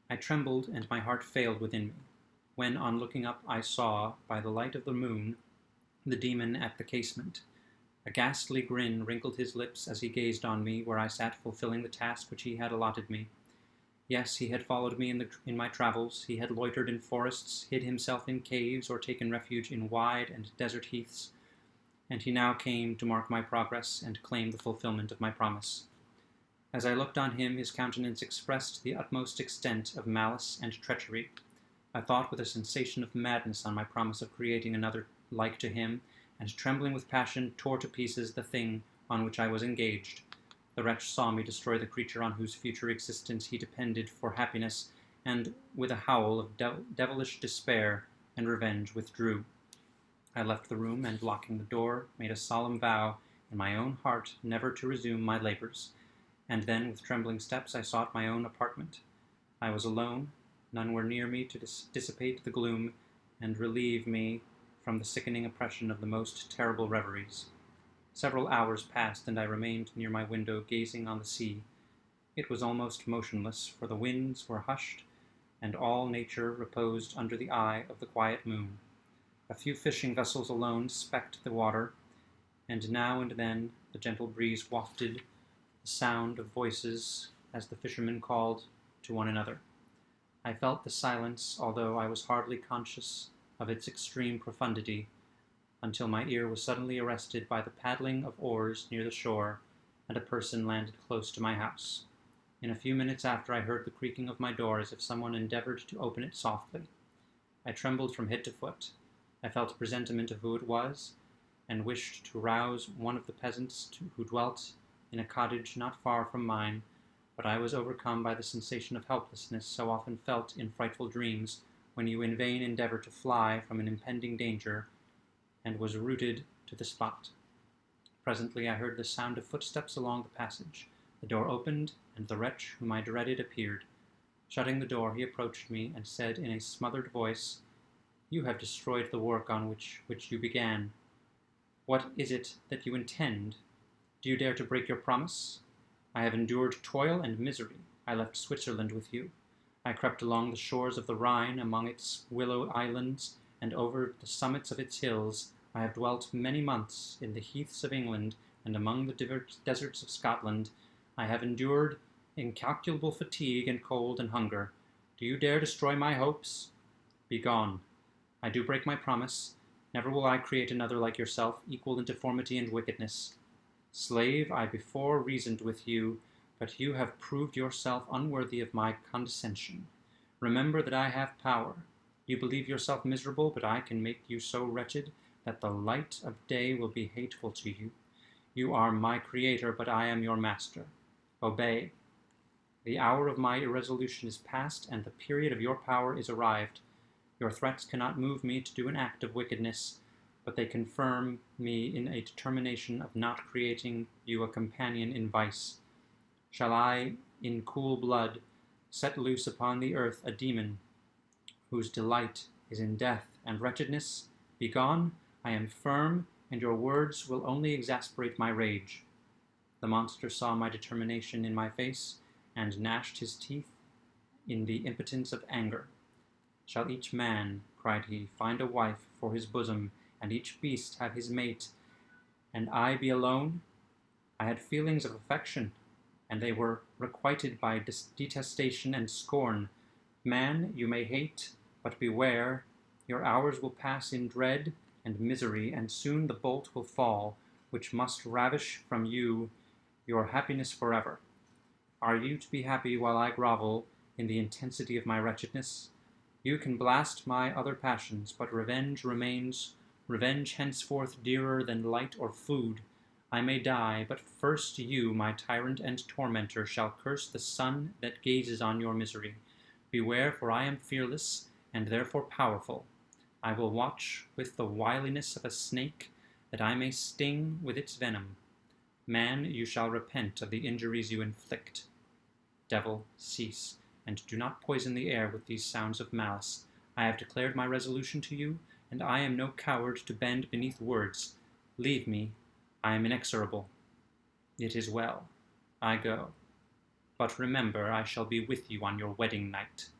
I trembled, and my heart failed within me, when on looking up I saw, by the light of the moon, the demon at the casement. A ghastly grin wrinkled his lips as he gazed on me where I sat fulfilling the task which he had allotted me. Yes, he had followed me in my travels. He had loitered in forests, hid himself in caves, or taken refuge in wide and desert heaths, and he now came to mark my progress and claim the fulfillment of my promise. As I looked on him, his countenance expressed the utmost extent of malice and treachery. I thought with a sensation of madness on my promise of creating another like to him, and trembling with passion tore to pieces the thing on which I was engaged. The wretch saw me destroy the creature on whose future existence he depended for happiness, and with a howl of devilish despair and revenge withdrew. I left the room, and locking the door, made a solemn vow in my own heart never to resume my labors, and then with trembling steps I sought my own apartment. I was alone, none were near me to dissipate the gloom and relieve me from the sickening oppression of the most terrible reveries. Several hours passed, and I remained near my window gazing on the sea. It was almost motionless, for the winds were hushed, and all nature reposed under the eye of the quiet moon. A few fishing vessels alone specked the water, and now and then the gentle breeze wafted the sound of voices as the fishermen called to one another. I felt the silence, although I was hardly conscious of its extreme profundity, until my ear was suddenly arrested by the paddling of oars near the shore, and a person landed close to my house. In a few minutes after, I heard the creaking of my door as if someone endeavored to open it softly. I trembled from head to foot. I felt a presentiment of who it was, and wished to rouse one of the peasants who dwelt in a cottage not far from mine, but I was overcome by the sensation of helplessness so often felt in frightful dreams, when you in vain endeavor to fly from an impending danger, and was rooted to the spot. Presently I heard the sound of footsteps along the passage. The door opened, and the wretch whom I dreaded appeared. Shutting the door, he approached me, and said in a smothered voice, "You have destroyed the work on which you began. What is it that you intend? Do you dare to break your promise? I have endured toil and misery. I left Switzerland with you. I crept along the shores of the Rhine, among its willow islands, and over the summits of its hills. I have dwelt many months in the heaths of England, and among the deserts of Scotland. I have endured incalculable fatigue and cold and hunger. Do you dare destroy my hopes? Begone. I do break my promise. Never will I create another like yourself, equal in deformity and wickedness. Slave, I before reasoned with you, but you have proved yourself unworthy of my condescension. Remember that I have power. You believe yourself miserable, but I can make you so wretched that the light of day will be hateful to you. You are my creator, but I am your master. Obey. The hour of my irresolution is past, and the period of your power is arrived. Your threats cannot move me to do an act of wickedness, but they confirm me in a determination of not creating you a companion in vice. Shall I, in cool blood, set loose upon the earth a demon whose delight is in death and wretchedness? Begone, I am firm, and your words will only exasperate my rage." The monster saw my determination in my face, and gnashed his teeth in the impotence of anger. "Shall each man," cried he, "find a wife for his bosom, and each beast have his mate, and I be alone? I had feelings of affection, and they were requited by detestation and scorn. Man, you may hate, but beware. Your hours will pass in dread and misery, and soon the bolt will fall, which must ravish from you your happiness forever. Are you to be happy while I grovel in the intensity of my wretchedness? You can blast my other passions, but revenge remains, revenge henceforth dearer than light or food. I may die, but first you, my tyrant and tormentor, shall curse the sun that gazes on your misery. Beware, for I am fearless, and therefore powerful. I will watch with the wiliness of a snake, that I may sting with its venom. Man, you shall repent of the injuries you inflict. Devil, cease, and do not poison the air with these sounds of malice. I have declared my resolution to you, and I am no coward to bend beneath words. Leave me. I am inexorable. It is well. I go. But remember, I shall be with you on your wedding night.